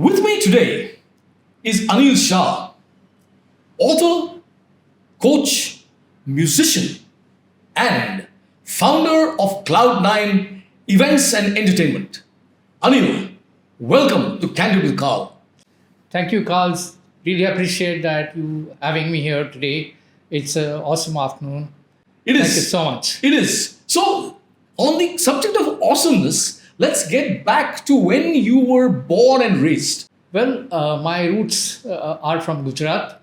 With me today is Anil Shah, author, coach, musician, and founder of Cloud9 Events and Entertainment. Anil, welcome to Candid with Karl. Thank you, Karl. Really appreciate that you having me here today. It's an awesome afternoon. It is. Thank you so much. It is. So, on the subject of awesomeness, let's get back to when you were born and raised. Well, my roots are from Gujarat,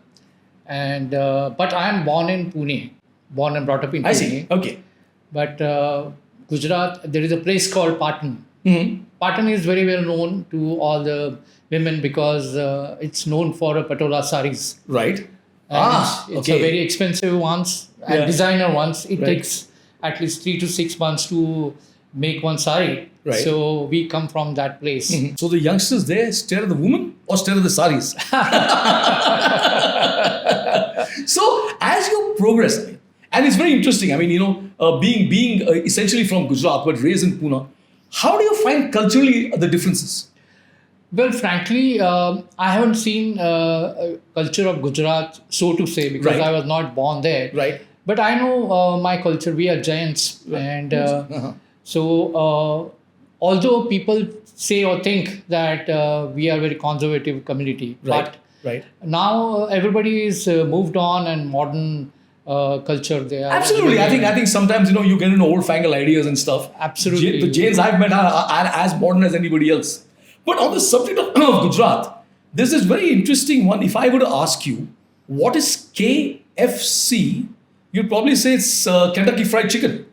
and but I am born in Pune, born and brought up in Pune. I see. Okay. But Gujarat, there is a place called Patan. Mm-hmm. Patan is very well known to all the women because it's known for patola saris. Right. And it's a very expensive ones and designer ones. It Right. takes at least 3 to 6 months to make one sari. Right. So we come from that place. Mm-hmm. So the youngsters there stare at the woman or stare at the saris? So as you progress, and it's very interesting. I mean, being essentially from Gujarat but raised in Pune, how do you find culturally the differences? Well, frankly, I haven't seen culture of Gujarat, so to say, because Right. I was not born there. Right. But I know my culture. We are giants, and so although people say or think that we are a very conservative community, Right. but now everybody is moved on and modern culture there. Absolutely. I think sometimes you get into old-fangled ideas and stuff. Absolutely. The Jains I've met are as modern as anybody else. But on the subject of Gujarat, there's this very interesting one. If I were to ask you, what is KFC? You'd probably say it's Kentucky Fried Chicken.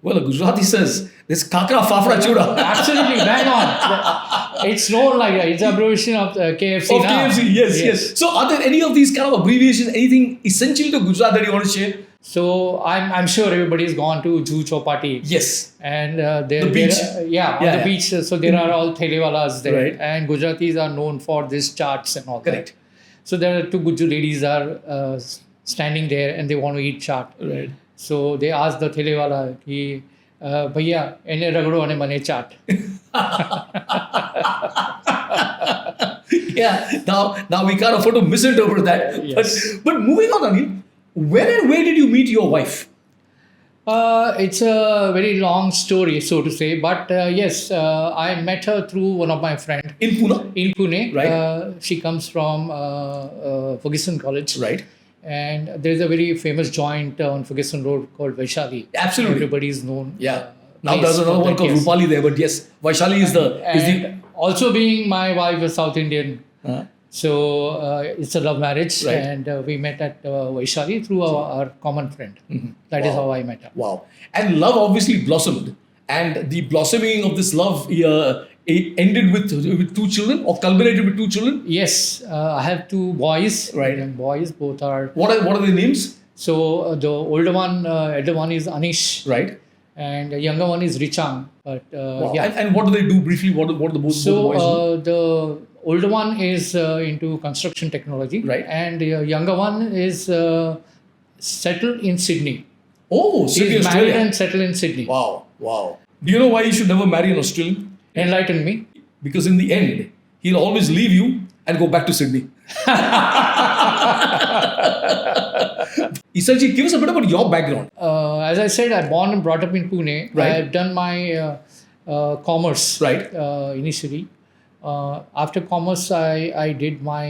Well, a Gujarati says it's Kakra Fafra Chuda. Absolutely, bang on. It's known like that. It's an abbreviation of KFC Of now. KFC, yes. So are there any of these kind of abbreviations, anything essential to Gujarat that you want to share? So I'm sure everybody's gone to Juhu Chowpatty. Yes. And The beach. on the beach. So there are all thelewalas there. Right. And Gujaratis are known for these charts and all Correct. that. So there are two Guju ladies are standing there and they want to eat chaat. Right. So they ask the thelewala, ki, Bhaiya, ene ragdo ane mane chaat. Yeah. Now we can't afford to misinterpret that. Yes. But moving on, Anil, when and where did you meet your wife? It's a very long story, so to say. But yes, I met her through one of my friends. In Pune? In Pune. Right. She comes from Ferguson College. Right. And there's a very famous joint on Ferguson Road called Vaishali. Absolutely. Everybody is known. Yeah. Now there's another one called Rupali there, but yes, Vaishali is the also being my wife is South Indian. So it's a love marriage. Right. And we met at Vaishali through our common friend. Mm-hmm. That is how I met her. Wow. And love obviously blossomed. And the blossoming of this love it ended with 2 children or culminated with 2 children? Yes, I have 2 boys. Right. Young boys, both are. What are their names? So the elder one is Anish. Right. And the younger one is Richang. But Wow. yeah. And what do they do briefly? What do both boys do? So the older one is into construction technology. Right. And the younger one is settled in Sydney. Oh, He Sydney, is married Australia. and settled in Sydney. Wow. Do you know why you should never marry an Australian? Enlighten me. Because in the end, he'll always leave you and go back to Sydney. Essentially, give us a bit about your background. As I said, I'm born and brought up in Pune. Right. I've done my commerce Right. initially. After commerce, I did my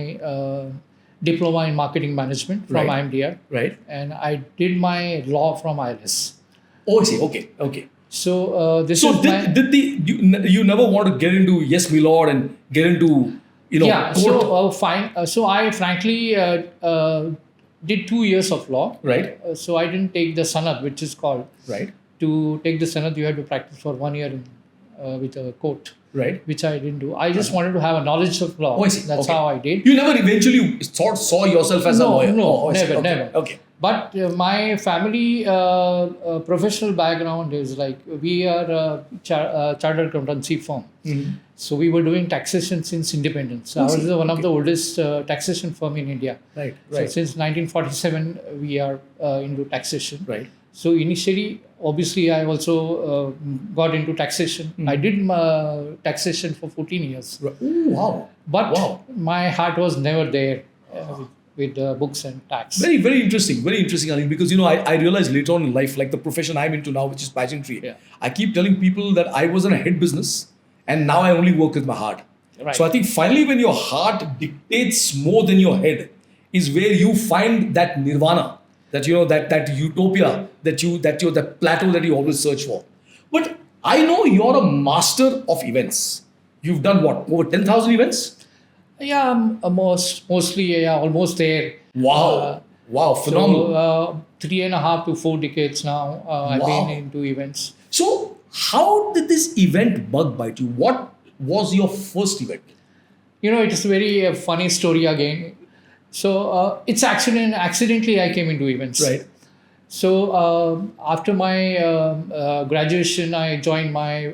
diploma in marketing management from Right. IMDR. Right. And I did my law from ILS. Oh, I see. Okay. So this So is my... you never want to get into yes, my lord, and get into Yeah, court? so fine. So I frankly did 2 years of law. Right. So I didn't take the sanad, which is called. Right. To take the sanad, you have to practice for 1 year with a court, Right. which I didn't do. I just wanted to have a knowledge of law. Oh, I see. That's Okay. how I did. You never eventually saw yourself as a lawyer? No, Oh, I see. never, Okay. never. Okay. But my family professional background is like we are a chartered accountancy firm. Mm-hmm. So we were doing taxation since independence. Ours is one of the oldest taxation firm in India. Right. So since 1947, we are into taxation. Right. So initially, obviously I also got into taxation. I did taxation for 14 years. Ooh, wow. But Wow. my heart was never there with books and tax. Very, very interesting, Anil, because I realized later on in life, like the profession I'm into now, which is pageantry, Yeah. I keep telling people that I was in a head business and now I only work with my heart. Right. So I think finally when your heart dictates more than your head is where you find that nirvana, that that utopia, that plateau that you always search for. But I know you're a master of events. You've done what, over 10,000 events? Yeah, mostly almost there. Wow. Wow, phenomenal. So 3.5 to 4 decades now, I've Wow. been into events. So, how did this event bug bite you? What was your first event? It's a very funny story again. So it's accidentally I came into events. Right. So after my graduation, I joined my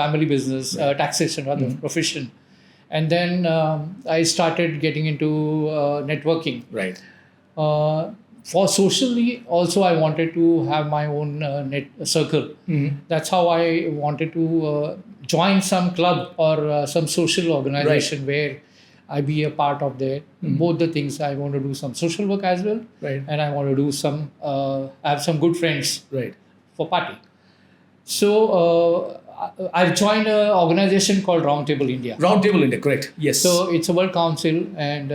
family business, taxation rather, profession. And then I started getting into networking. Right. For socially, also I wanted to have my own net circle. That's how I wanted to join some club or some social organization where I be a part of that. Both the things, I want to do some social work as well, Right. and I want to do some have some good friends Right. for party. So I've joined an organization called Roundtable India. Roundtable India, correct. Yes. So it's a world council, and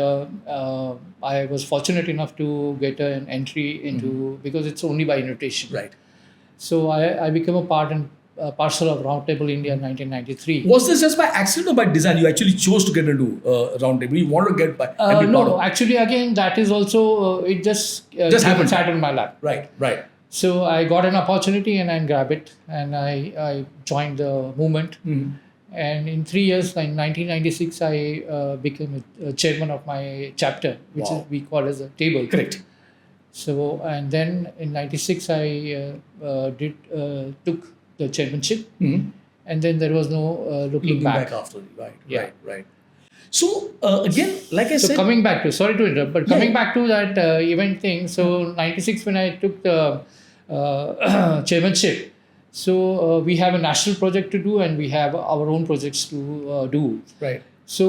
I was fortunate enough to get an entry into because it's only by invitation. right. So I became a part and parcel of Roundtable India in 1993. Was this just by accident or by design? You actually chose to get into Roundtable. You wanted to get by. and be part No, of- actually, again, that is also it just Just happened. sat on my lap. Right. Right. So I got an opportunity and I grabbed it and I joined the movement. And in 3 years, in 1996, I became a chairman of my chapter, which Wow. is we call as a table. Correct. So and then in 96, I took the chairmanship, and then there was no looking back. after. Right. Yeah. Right. Right. So again, like I So said, coming back to, sorry to interrupt, but coming Yeah. back to that event thing. So 96 when I took the chairmanship, so we have a national project to do and we have our own projects to do. right. So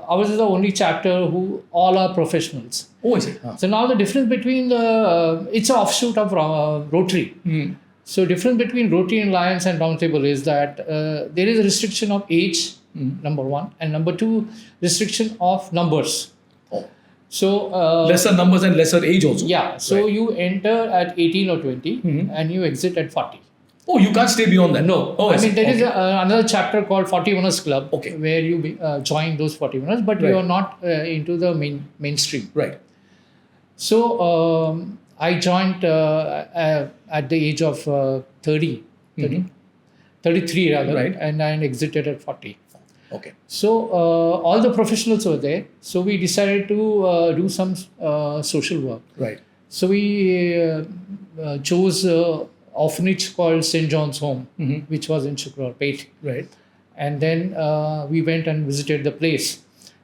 ours is the only chapter who all are professionals. Oh, I see. So now the difference between the, it's an offshoot of Rotary. So difference between Rotary and Lions and Roundtable is that there is a restriction of age, number one, and number two, restriction of numbers. Oh. So Lesser numbers and lesser age also. yeah, so Right. you enter at 18 or 20 and you exit at 40. Oh, you can't stay beyond that. No, Oh, I see. mean there is Okay. another chapter called 41ers Club, Okay. where you join those 41ers, but Right. you are not into the mainstream. Right. So I joined at the age of 30, 33 rather, Right. and I exited at 40. Okay. So all the professionals were there. So we decided to do some social work. Right. So we chose orphanage called St. John's Home, which was in Shukralpet. Right. And then we went and visited the place.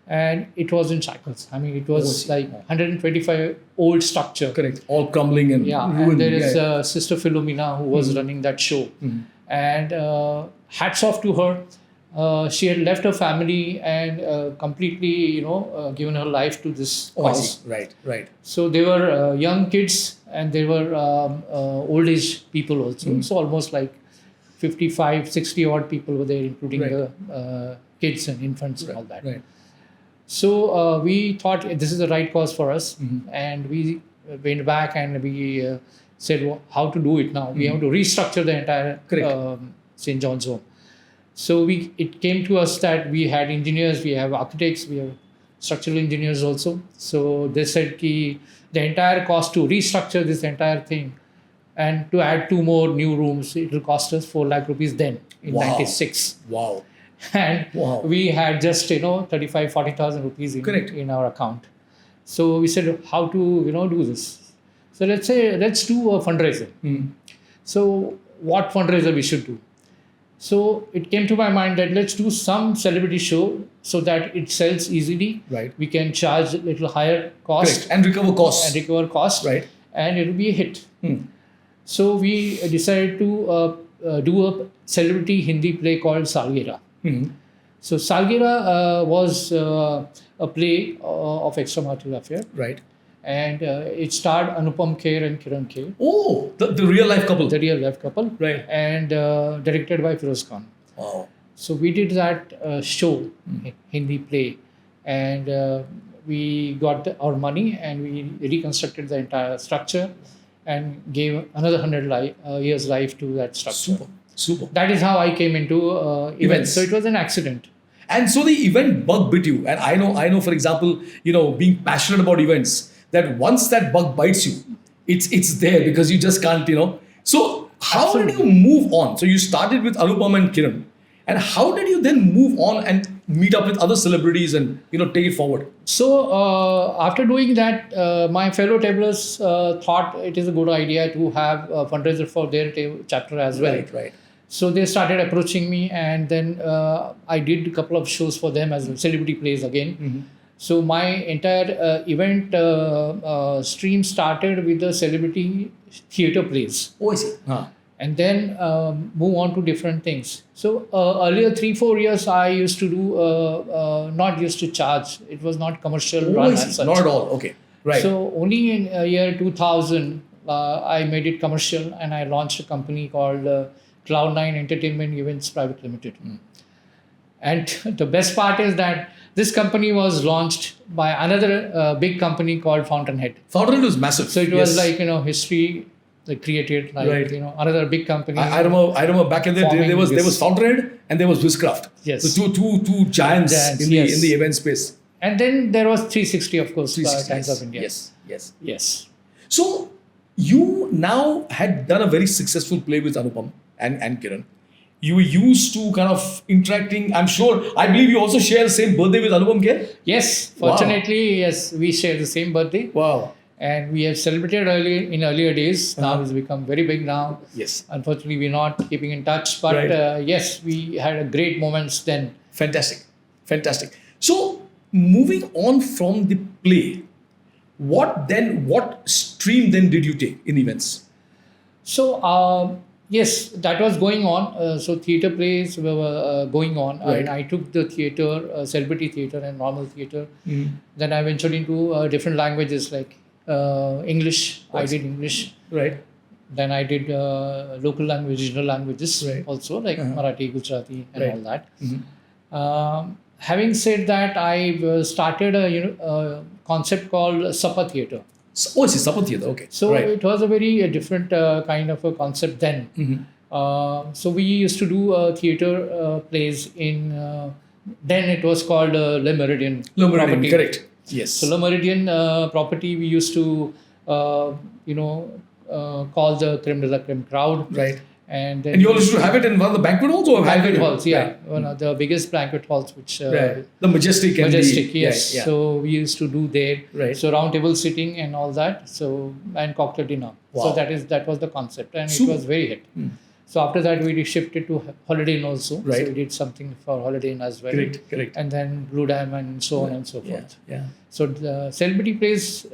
And it was in shackles. I mean, it was like 125 old structure. Correct. All crumbling and Yeah, ruined. and there is Yeah. Sister Philomena who was running that show. And hats off to her. She had left her family and completely, given her life to this Oh, I cause. see. Right. Right. So they were young kids and they were old age people also. So almost like 55, 60 odd people were there, including Right. the kids and infants and all that. Right. So we thought this is the right cause for us, and we went back and we said, well, how to do it now? We have to restructure the entire Correct. St. John's Home. So it came to us that we had engineers, we have architects, we have structural engineers also. So they said the entire cost to restructure this entire thing and to add 2 more new rooms, it will cost us 4 lakh rupees then in Wow. 96. Wow. And Wow. we had just 35, 40,000 rupees Correct. in our account. So we said how to do this. So let's do a fundraiser. So what fundraiser we should do? So it came to my mind that let's do some celebrity show so that it sells easily. Right. We can charge a little higher cost Correct. And recover costs. and recover cost, Right. and it will be a hit. So we decided to do a celebrity Hindi play called Salgira. Mhm. So Salgira was a play of extramarital affair, Right. and it starred Anupam Kher and Kiran Kher, Oh, the real life couple. the real life couple, Right. and directed by Firoz Khan. Wow. So we did that show, Hindi play, and we got our money and we reconstructed the entire structure and gave another 100 years life to that structure. Super. Super. That is how I came into events. Events. So it was an accident. And so the event bug bit you. And I know, for example, being passionate about events, that once that bug bites you, it's there because you just can't, So how did you move on? So you started with Anupam and Kiran. And how did you then move on and meet up with other celebrities and, take it forward? So after doing that, my fellow tablers thought it is a good idea to have a fundraiser for their chapter as well. Right. So they started approaching me, and then I did a couple of shows for them as celebrity plays again. Mm-hmm. So my entire event stream started with the celebrity theatre plays, Oh, I see. and then move on to different things. So earlier 3-4 years, I used to do not used to charge. It was not commercial Oh, run I as see. such. Not at all. Okay. Right. So only in year 2000, I made it commercial, and I launched a company called Cloud9 Entertainment Events Private Limited. And the best part is that this company was launched by another big company called Fountainhead. Fountainhead was massive. So it was like, history created, like, Right. another big company. I remember back in the day forming there was this. Fountainhead and there was Wizcraft. Yes. So two giants in the yes. in the event space. And then there was 360, of course, 360, Times yes. of India. Yes. Yes. So you now had done a very successful play with Anupam and Kiran. You were used to kind of interacting. I'm sure. I believe you also share the same birthday with Anupam Kher. Yes. Wow. Fortunately, yes, we share the same birthday. Wow. And we have celebrated earlier days. Now it's become very big now. Yes. Unfortunately, we're not keeping in touch. But Right. yes, we had a great moments then. Fantastic. So moving on from the play, what stream then did you take in events? So, yes, that was going on. So theatre plays were going on. Right. And I took the theatre, celebrity theatre and normal theatre. Then I ventured into different languages like English. I did English. Right. Then I did local language, regional languages Right. also, like Marathi, Gujarati, and Right. all that. Having said that, I started a concept called Sapa Theatre. Oh, it's a Supper Theatre. Okay. So right. it was a very different kind of a concept then. So we used to do theatre plays in. Then it was called Le Meridian. Le Meridian, property. correct. Yes. So Le Meridian property, we used to, call the creme de la creme crowd. Right. And then And you all used to have it in one of the banquet halls or banquet halls, yeah, Right. one of the biggest banquet halls, which Right. The Majestic and Majestic, the, yes. Yeah. So we used to do there. Right. So round table sitting and all that. So and cocktail dinner. Wow. So that was the concept, and Super. it was very hit. So after that, we shifted to Holiday Inn also. Right. So we did something for Holiday Inn as well. Correct. And then Blue Diamond and so on and so forth. Yeah. So the celebrity plays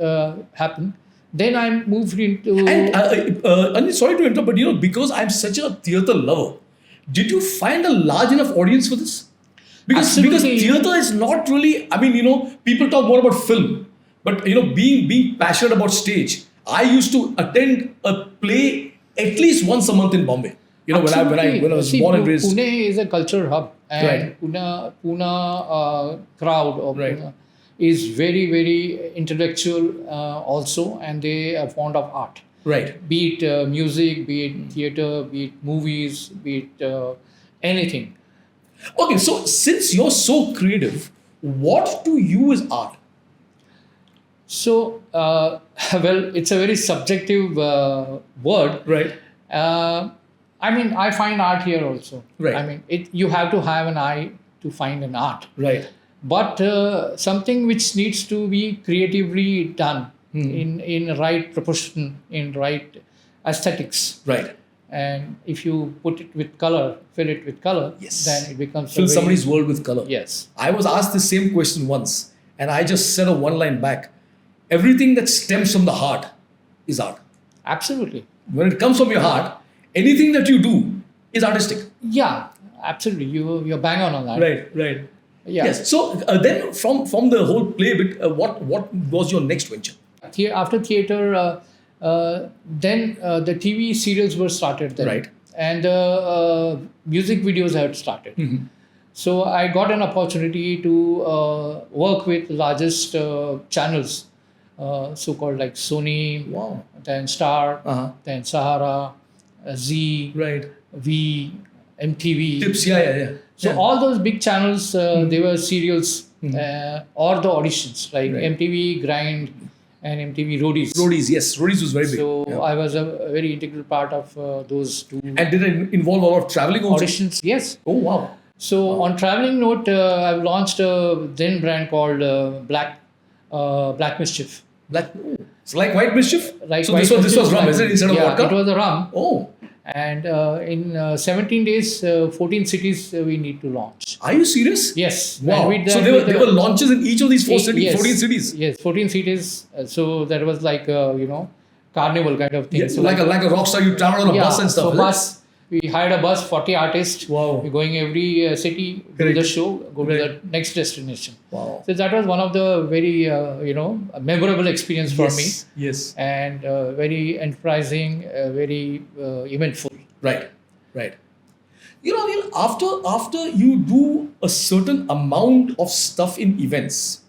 happened. Then I moved into. And Anil, sorry to interrupt, but because I'm such a theatre lover, did you find a large enough audience for this? Because Absolutely. theatre is not really. I mean, people talk more about film, but being passionate about stage, I used to attend a play at least once a month in Bombay. When I was born and raised. Pune is a culture hub, and Right. Pune crowd of Right. Pune is very, very intellectual also, and they are fond of art. Right. Be it music, be it theatre, be it movies, be it anything. Okay, so since you're so creative, what to you is art? So, well, it's a very subjective word. Right. I find art here also. Right. You have to have an eye to find an art. Right. But something which needs to be creatively done in right proportion, in right aesthetics. Right. And if you put it with color, fill it with color, Yes. then it becomes Fill somebody's world with color. Yes. I was asked the same question once, and I just said a one line back. Everything that stems from the heart is art. Absolutely. when it comes from your heart, anything that you do is artistic. Yeah, absolutely. You're bang on that. Right. Yeah. Yes. So then, from the whole play bit, what was your next venture? After theater, then the TV serials were started then. Right. And music videos had started. Mm-hmm. So I got an opportunity to work with largest channels, so-called like Sony, Wow. then Star, Uh-huh. then Sahara, Z, Right. V, MTV. Tips. Yeah. So Yeah. all those big channels, they were serials or the auditions like Right. MTV Grind and MTV Roadies. Roadies. Yes. Roadies was very big. So Yeah. I was a very integral part of those two And did it involve a lot of traveling also? auditions. Yes. Oh wow. So on traveling note, I've launched a then brand called Black Mischief. It's like white mischief. Like So White this was Mischief, rum, is it, instead of yeah, vodka? it was a rum. Oh, And in 17 days, 14 cities we need to launch. are you serious? Yes. Wow. And with So that- there with were launches in each of these cities, yes, 14 cities. Yes, 14 cities. So that was like carnival kind of thing. Yes, So like a rock star, you travel on a bus and stuff. So is it? bus, we hired a bus, 40 artists. Wow. We're going every city, do Correct. the show, go to Correct. the next destination. Wow. So that was one of the very, memorable experience for me, Yes. and very enterprising, very eventful. Right. Anil, after you do a certain amount of stuff in events,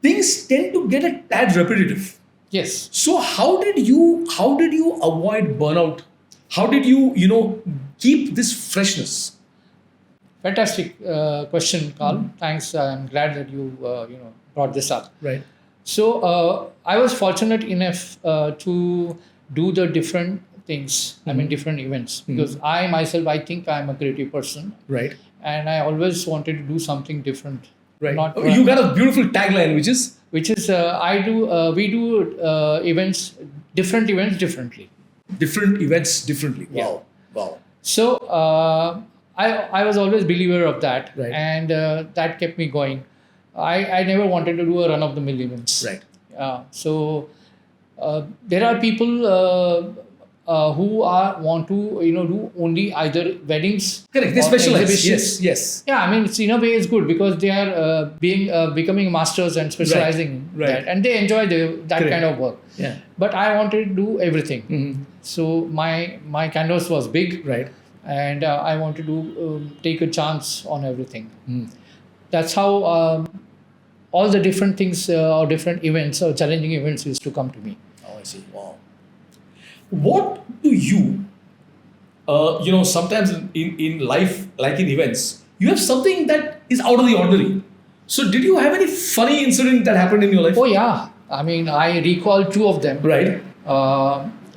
things tend to get a tad repetitive. Yes. So how did you avoid burnout? How did you keep this freshness? Fantastic question, Karl. Thanks. I'm glad that you brought this up. Right. So I was fortunate enough to do the different things. I mean, different events, because I myself, I think I'm a creative person, Right. and I always wanted to do something different. Right. Not You got a beautiful tagline, which is we do different events differently. different events differently. Yeah. Wow. So I was always believer of that, Right. and that kept me going. I never wanted to do a run of the mill events. Right. So there are people who want to do only either weddings. Correct. They or specialize. exhibitions. Yes. Yeah, I mean, it's in a way it's good because they are becoming masters and specializing in Right. that, and they enjoy that Correct. kind of work. Yeah. But I wanted to do everything. Mm-hmm. So my canvas was big, Right. and I wanted to take a chance on everything. Mm. That's how all the different things or different events or challenging events used to come to me. Oh, I see. Wow. What do you, sometimes in life, like in events, you have something that is out of the ordinary. So did you have any funny incident that happened in your life? Oh yeah, I mean, I recall two of them. Right.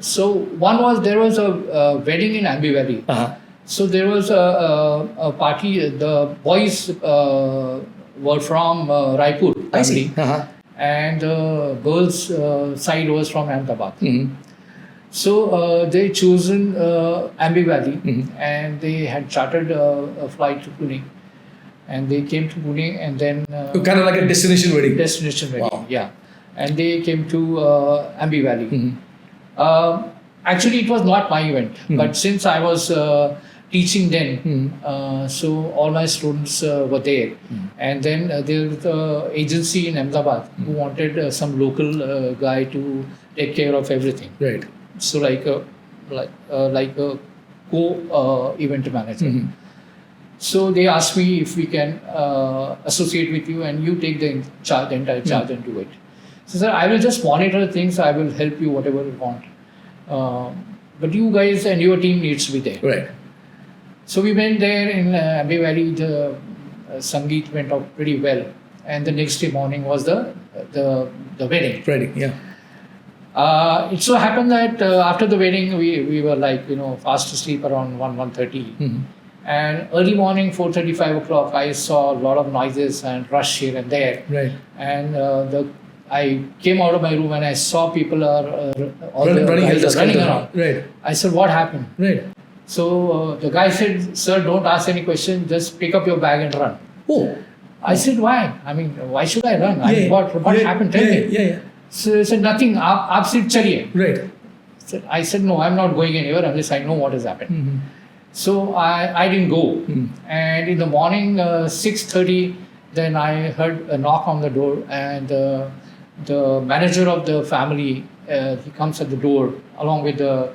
So one was there was a wedding in Aamby Valley. Uh-huh. So there was a party. The boys were from Raipur, I see. family, Uh-huh. and the girls' side was from Ahmedabad. Mm-hmm. So they chosen Aamby Valley, Mhm. and they had chartered a flight to Pune, and they came to Pune, and then Kind of like a destination wedding. destination wedding. Wow. Yeah, and they came to Aamby Valley. Mhm. Actually, it was not my event, but since I was teaching then, so all my students were there. And then there was an agency in Ahmedabad who wanted some local guy to take care of everything. Right. So like a co-event manager. Mhm. So they asked me if we can associate with you and you take the entire charge and do it. So sir, I will just monitor things. I will help you whatever you want. But you guys and your team needs to be there. Right. So we went there in Aamby Valley. The Sangeet went off pretty well, and the next day morning was the wedding. Wedding. Yeah. It so happened that after the wedding, we were like fast asleep around 1:30, and early morning 4:30, 5 o'clock, I saw a lot of noises and rush here and there, Right. and I came out of my room and I saw people are all the Running guys are running around. Right. I said, "What happened?" Right. So the guy said, "Sir, don't ask any question. Just pick up your bag and run." Oh. I said, "Why? I mean, why should I run? I mean, what happened? Tell me." Yeah. So he said, "Nothing. आप सिर्फ चलिए." Right. So I said, no, I'm not going anywhere unless I know what has happened. So I didn't go. And in the morning, 6:30, then I heard a knock on the door, and the manager of the family, he comes at the door along with the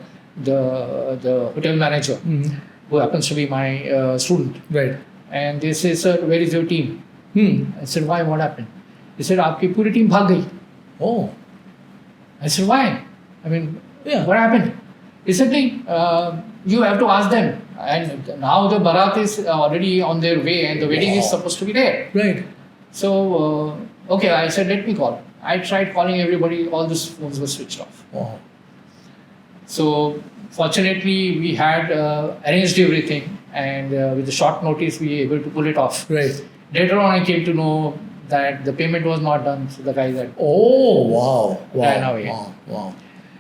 hotel manager, who happens to be my student. Right. And they say, sir, where is your team? I said, why? What happened? He said, आपकी पूरी team भाग गई. Oh. I said, why? I mean, Yeah. what happened? He said, "No, you have to ask them. And now the Bharat is already on their way and the wedding is supposed to be there." Right. So, okay, I said, let me call. I tried calling everybody, all the phones were switched off. Wow. So, fortunately, we had arranged everything, and with the short notice, we were able to pull it off. Right. Later on, I came to know that the payment was not done, so the guy said, Oh, wow. ran away. Wow.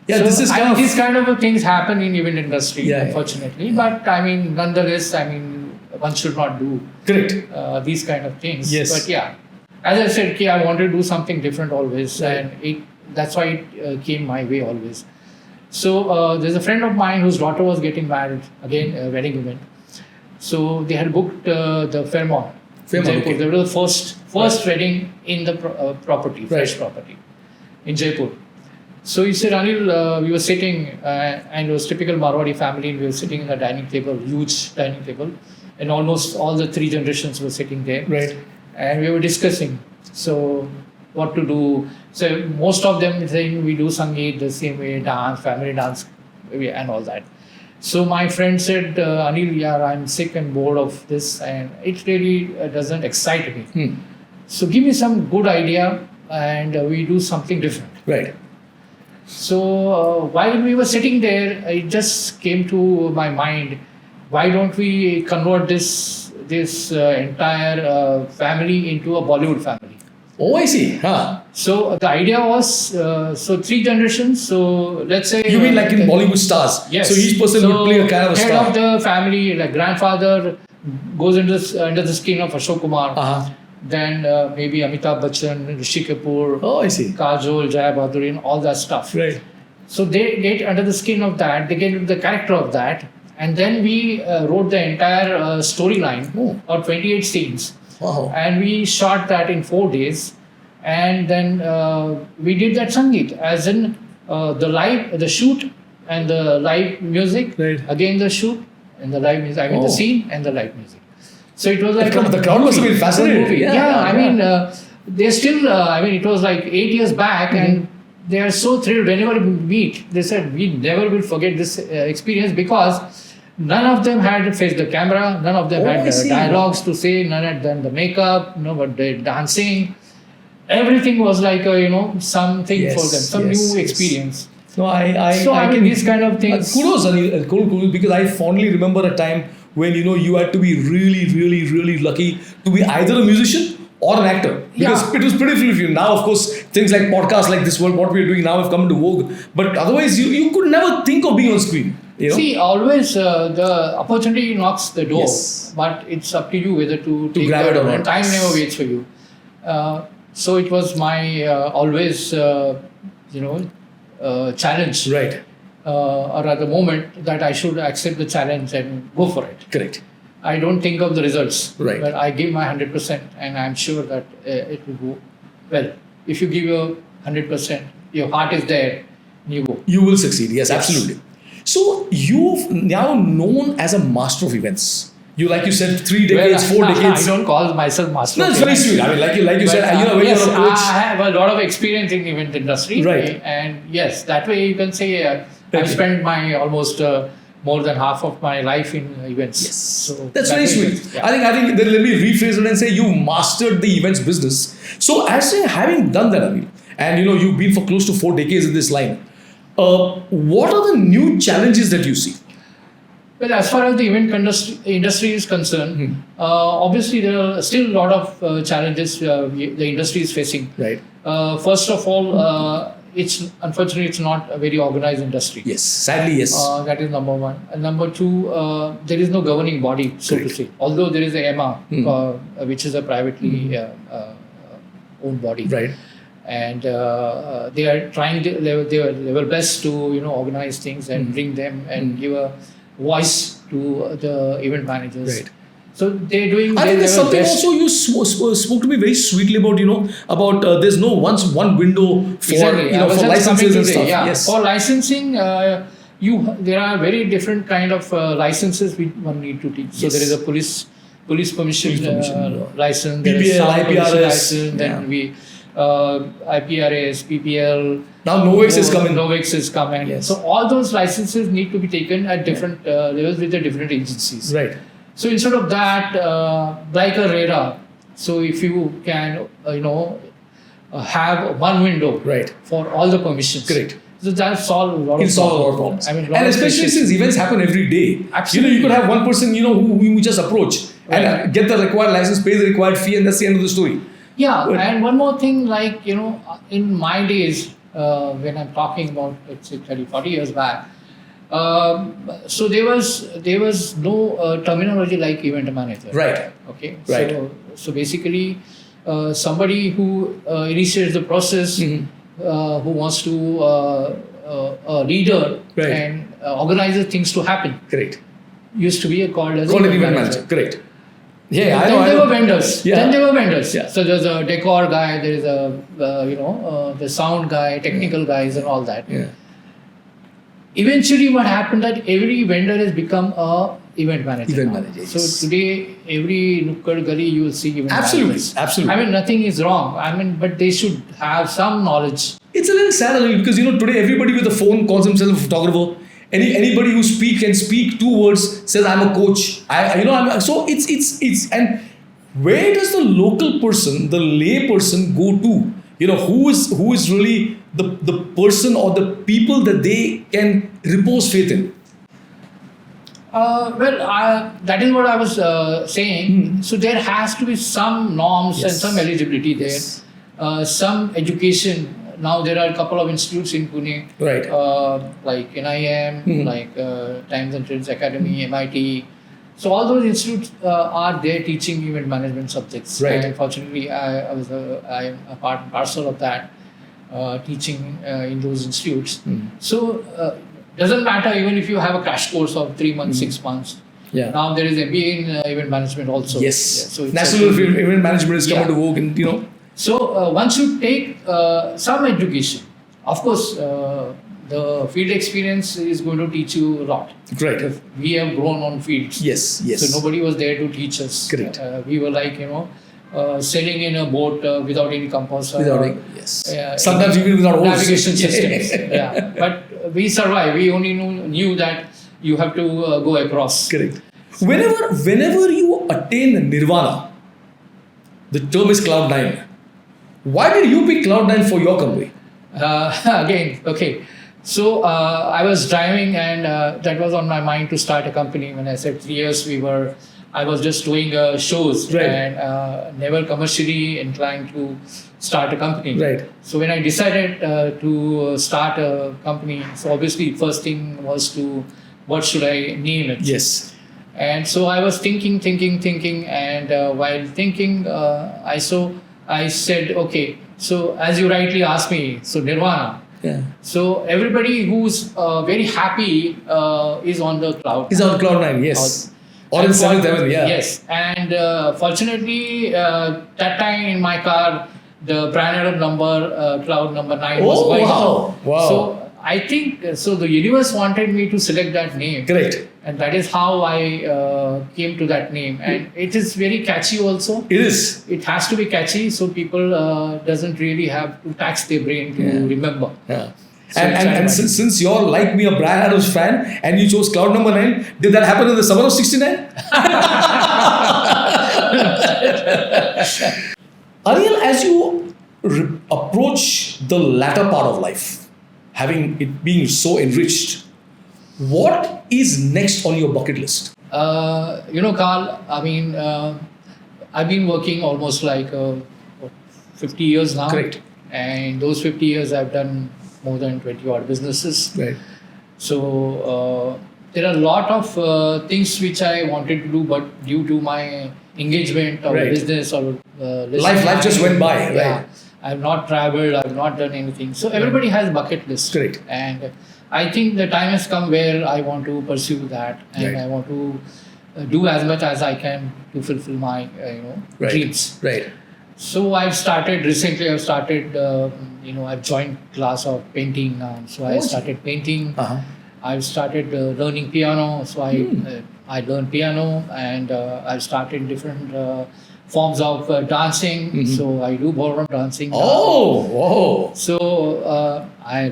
Yeah, So, this is kind of... these kind of things happen in event industry, Yeah, unfortunately. But I mean, nonetheless, I mean, one should not do Correct. these kind of things. Yes. But yeah, as I said, I wanted to do something different always, Right. and that's why it came my way always. So there's a friend of mine whose daughter was getting married, again, a wedding event. So they had booked the Fairmont. Fairmont, Jaipur. okay. They were the first wedding in the property, fresh property in Jaipur. So he said, Anil, we were sitting, and it was typical Marwari family, and we were sitting in a dining table, huge dining table, and almost all the 3 generations were sitting there. Right. And we were discussing, so what to do. So most of them saying we do Sangeet the same way, dance, family dance, and all that. So my friend said, Anil, yeah, I'm sick and bored of this, and it really doesn't excite me. So give me some good idea, and we do something different. Right. So while we were sitting there, it just came to my mind, why don't we convert this entire family into a Bollywood family? Oh, I see. Huh. So the idea was, so 3 generations. So let's say You mean like in Bollywood stars? Yes. So each person would play a kind of a head star. of the family, like grandfather, goes under the skin of Ashok Kumar. Uh-huh. Then maybe Amitabh Bachchan, Rishi Kapoor, Oh, I see. Kajol, Jaya Bhadurin, all that stuff. Right. So they get under the skin of that, they get into the character of that, and then we wrote the entire storyline of 28 scenes. Wow. And we shot that in 4 days, and then we did that Sangeet, as in the shoot and the live music, Right. again the shoot and the live music, I mean the scene and the live music. So it was like The crowd must have been fascinated. Yeah, I mean, they still, I mean, it was like 8 years back, and they are so thrilled whenever we meet. They said, we never will forget this experience, because none of them had faced the camera, none of them I had see. dialogues to say, none had done the makeup, but the dancing. Everything was like, something Yes, for them, some yes, new yes. experience. So I mean, can, these kind of things. Kudos, Anil, cool, because I fondly remember a time when you had to be really, really, really lucky to be either a musician or an actor, because it was pretty few of you. Now, of course, things like podcasts like this, what we are doing now, have come into vogue. But otherwise, you could never think of being on screen. See, always the opportunity knocks the door, Yes. but it's up to you whether to take grab it or and not. time never waits for you. So it was my always, challenge, Right. or at the moment that I should accept the challenge and go for it. Correct. I don't think of the results, Right. but I give my 100%, and I'm sure that it will go well. If you give your 100%, your heart is there, you go. You will succeed. Yes, absolutely. So you've now known as a master of events. Like you said, 3 decades, 4 decades. I don't call myself master. No, of it's very events. sweet. I mean, like you said, when yes, you're a coach. I have a lot of experience in event industry. Right. And yes, that way you can say Okay. I've spent my almost more than half of my life in events. Yes. So That's that very way sweet. it is, yeah. I think then let me rephrase it and say you mastered the events business. So as having done that, Anil, and you've been for close to 4 decades in this line, what are the new challenges that you see? Well, as far as the event industry is concerned, obviously there are still a lot of challenges the industry is facing. Right. First of all, unfortunately it's not a very organized industry. Yes. Sadly, yes. That is number one. And number two, there is no governing body, so Correct. to say. Although there is a EMA, which is a privately owned body. Right. and they are trying to, they were blessed to organize things and bring them and give a voice to the event managers. Right. So they're doing. I think there's something best. also you spoke to me very sweetly about, about there's no one window for, Exactly. I was for just coming licenses to and say, stuff. yeah. Yes. For licensing, there are very different kind of licenses one need to teach. So Yes. there is a police permission, license, there PPL, is sound IPRS, pollution license, yeah. then we IPRS, PPL. Now Novex is coming. Novex is coming. Yes. So all those licenses need to be taken at different levels with the different agencies. Right. So instead of that, like a radar, so if you can, have one window Right. for all the permissions. Correct. So that solves a lot It'll of solve a lot of problems. I mean, And especially since events happen every day. Absolutely. You could have one person, who you just approach and Right. get the required license, pay the required fee, and that's the end of the story. Yeah, Good. and one more thing, like, in my days, when I'm talking about, let's say, 30, 40 years back, so there was no terminology like event manager. Right. Okay. Right. So basically, somebody who initiates the process, who wants to a leader Right. and organizes things to happen, Correct. used to be called as Call it event event manager. manager. Correct. Yeah, Then there were vendors. Yeah. Then there were vendors. Yeah. So there's a decor guy, there is a the sound guy, technical guys, and all that. Yeah. Eventually, what happened that every vendor has become a event manager. Event now. manager, So yes. today, every nukkad gully you will see event Absolutely, managers. absolutely. I mean, nothing is wrong. I mean, but they should have some knowledge. It's a little sad because today everybody with a phone calls himself a photographer. Anybody who can speak 2 words says I'm a coach. So it's and where does the local person, the lay person, go to? Who is really the person or the people that they can repose faith in? That is what I was saying. So there has to be some norms and Yes. some eligibility there, Yes. some education. Now there are a couple of institutes in Pune, Right. like NIM, like Times and Trades Academy, MIT. So all those institutes are there teaching event management subjects. Right. And fortunately, I am a part and parcel of that, teaching in those institutes. So doesn't matter even if you have a crash course of 3 months, 6 months. Yeah. Now there is MBA in event management also. Yes. Yeah, so it's National actually- Event Management is coming Yeah. to vogue, and So once you take some education, of course, the field experience is going to teach you a lot. Right. Because we have grown on fields. Yes. Yes. So nobody was there to teach us. Correct. We were like, sailing in a boat without any compass. Yes. Sometimes even without oars. navigation systems. Yeah. But we survived. We only knew that you have to go across. Correct. Whenever you attain nirvana, the term is Cloud9. Why did you pick Cloud9 for your company? Again, okay. So I was driving, and that was on my mind to start a company. When I said 3 years, I was just doing shows Right. and never commercially inclined to start a company. Right. So when I decided to start a company, so obviously first thing was what should I name it? Yes. And so I was thinking, and while thinking, I said, okay, so as you rightly asked me, so Nirvana. Yeah. So everybody who's very happy is on the cloud. Is on Cloud9, yes. Or in And 7th heaven, yeah. Yes, and fortunately, that time in my car, the brand number, cloud number 9 was going on. Wow. So I think, the universe wanted me to select that name. Correct. And that is how I came to that name. And it is very catchy also. It is. It has to be catchy, so people doesn't really have to tax their brain to remember. Yeah. So And since you're like me, a Brian Adams fan, and you chose Cloud number 9, did that happen in the summer of 69? Anil, as you approach the latter part of life, having it being so enriched, what is next on your bucket list? Karl, I mean, I've been working almost like 50 years now. Correct. And those 50 years I've done more than 20 odd businesses. Right. So there are a lot of things which I wanted to do, but due to my engagement or Right. business or Life just went by, yeah, right. I've not traveled, I've not done anything. So everybody has bucket list. Correct. And I think the time has come where I want to pursue that, and Right. I want to do as much as I can to fulfill my Right. dreams. Right. So I've started recently. I've started. I've joined class of painting now. So I started painting. Uh-huh. I've started learning piano. So I learned piano, and I've started different forms of dancing. So I do ballroom dancing. Oh, whoa. So I'm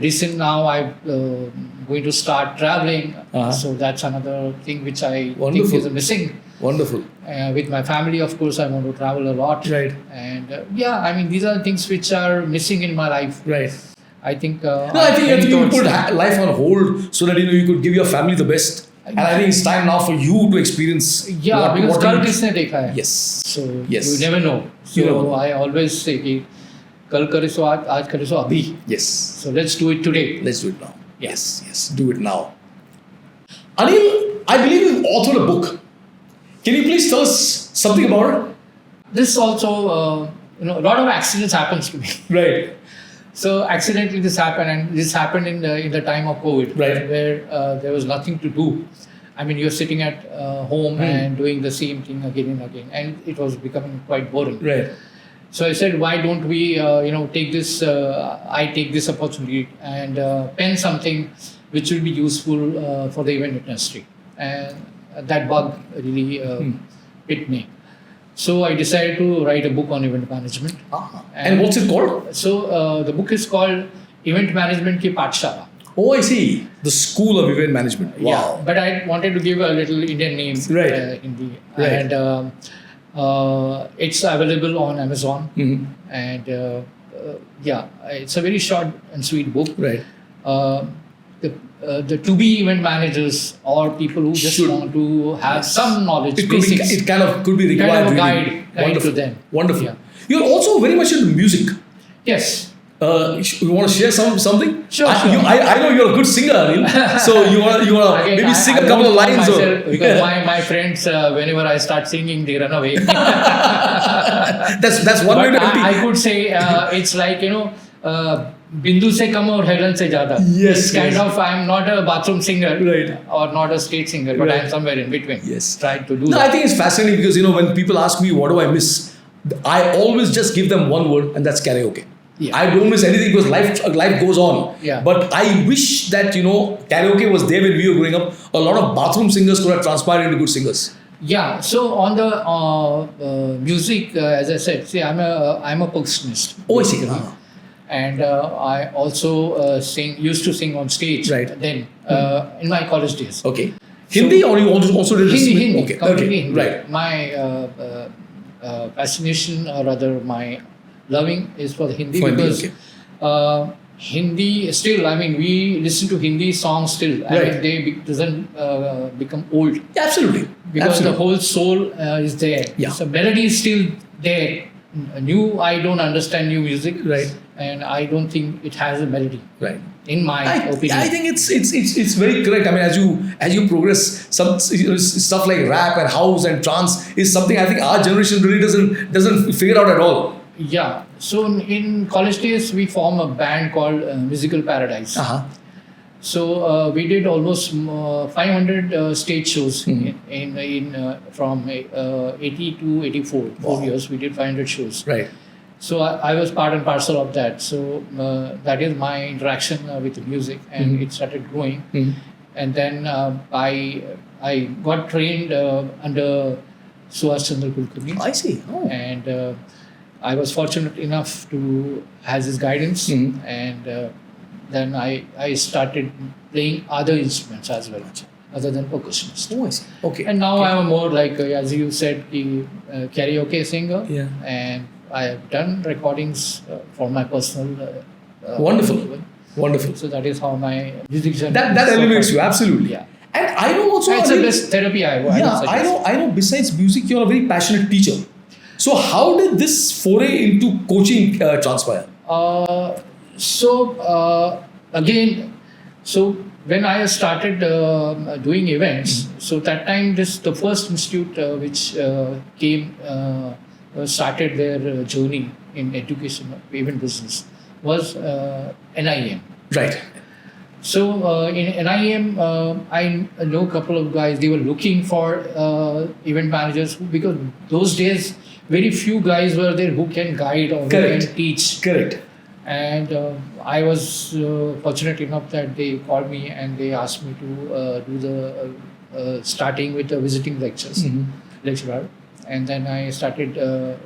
going to start traveling. Uh-huh. So that's another thing which I Wonderful. think is missing. Wonderful. With my family, of course, I want to travel a lot. Right. And these are things which are missing in my life. Right. I think. No, I think you put life on hold so that you could give your family the best. And I think it's time now for you to experience. Because कल किसने देखा है? Yes. So Yes. you never know. So You never know. I always say कि कल करे सो आज करे सो अभी. Yes. So let's do it today. Let's do it now. Yeah. Yes. Do it now. Anil, I believe you've authored a book. Can you please tell us something about it? This also, a lot of accidents happens to me. Right. So accidentally this happened, and this happened in the time of COVID, Right. where there was nothing to do. I mean, you're sitting at home and doing the same thing again and again, and it was becoming quite boring. Right. So I said, why don't we, take this? I take this opportunity and pen something which will be useful for the event industry, and that bug really bit me. So I decided to write a book on event management. And what's it called? So the book is called Event Management Ki Pathshala. Oh, I see. The School of Event Management. Wow. Yeah, but I wanted to give a little Indian name. Right. Right. And it's available on Amazon. Mm-hmm. And it's a very short and sweet book. Right. The to-be event managers or people who just want to have some knowledge, basics, It kind of could be required. kind of a really. guide Wonderful. to them. Wonderful. Yeah. You're also very much into music. Yes. You want to share something? Sure. I know you're a good singer, Anil. So you want to Again, maybe sing a I couple don't of call lines. myself, because my friends, whenever I start singing, they run away. That's one way But to I could say it's like, Bindu se kam aur Helen se jada. Yes, It's kind yes. of, I'm not a bathroom singer Right. or not a stage singer, but Right. I'm somewhere in between. Yes. Trying to do No, that. I think it's fascinating because when people ask me what do I miss, I always just give them one word, and that's karaoke. Yeah. I don't miss anything because life goes on. Yeah. But I wish that karaoke was there when we were growing up. A lot of bathroom singers could have transpired into good singers. Yeah. So on the music, as I said, see, I'm a percussionist. Oh, I see. basically. And I also used to sing on stage. Right. Then in my college days. Okay. Hindi or you also did Hindi, Okay. completely Okay. Hindi. Right. My fascination, or rather my loving, is for the Hindi For Hindi, because Hindi still. I mean, we listen to Hindi songs still. I Right. mean, they doesn't become old Yeah, absolutely. because the Absolutely. whole soul is there. Yeah. So melody is still there. I don't understand new music, Right. and I don't think it has a melody. Right. In my opinion. I think it's very correct. I mean, as you progress, some stuff like rap and house and trance is something I think our generation really doesn't figure out at all. Yeah. So in college days, we formed a band called Musical Paradise. Uh-huh. So we did almost 500 stage shows in from 80 to 84. Wow. 4 years we did 500 shows. Right. So I was part and parcel of that. So that is my interaction with the music, and it started growing. And then I got trained under Suhas Chandra Kulkarni. I see. Oh. And I was fortunate enough to have his guidance, and then I started playing other instruments as well, other than percussionist. Oh, I see. Okay. And now I'm a more like, as you said, karaoke singer. Yeah. And I have done recordings for my personal. Wonderful. level. Wonderful. So that is how my music journey. That is so elevates far. you absolutely. Yeah. And I know also. It's the Anil, best therapy I would Yeah, suggest. I know. Besides music, you're a very passionate teacher. So how did this foray into coaching transpire? Again, when I started doing events, so that time the first institute which came started their journey in education, event business, was NIM. Right. So in NIM, I know a couple of guys. They were looking for event managers because those days very few guys were there who can guide or who Correct. can teach. Correct. And I was fortunate enough that they called me and they asked me to do the starting with the visiting lectures, lecturer, and then I started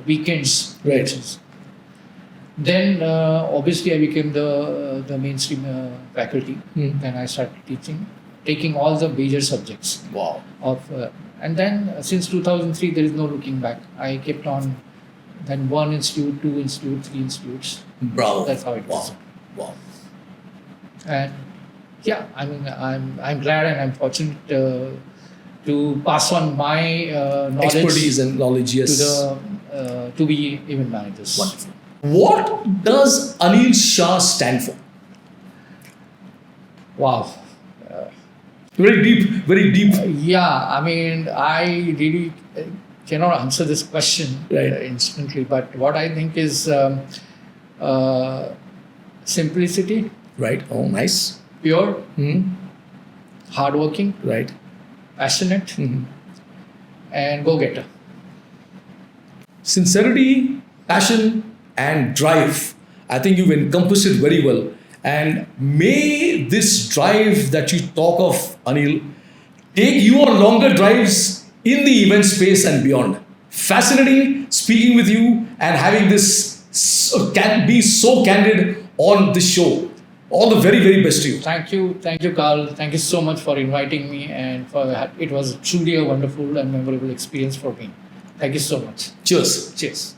weekends Right. lectures. Then obviously I became the mainstream faculty. Then I started teaching, taking all the major subjects Wow. of, and then since 2003 there is no looking back. I kept on. Then 1 institute, 2 institute, 3 institutes. Bravo. That's how it was. Wow. And yeah, I mean, I'm glad and I'm fortunate to pass on my knowledge Expertise and knowledge, yes. to be event managers. Wonderful. What does Anil Shah stand for? Wow. Very deep, very deep. Yeah, I mean, I really cannot answer this question Right. instantly, but what I think is simplicity, Right. Oh, nice. pure, Hmm. hardworking, Right. passionate, Hmm. and go-getter. Sincerity, passion, and drive. I think you've encompassed it very well. And may this drive that you talk of, Anil, take you on longer drives in the event space and beyond. Fascinating speaking with you and having this can be so candid on this show. All the very, very best to you. Thank you, Karl. Thank you so much for inviting me, and it was truly a wonderful and memorable experience for me. Thank you so much. Cheers. Cheers.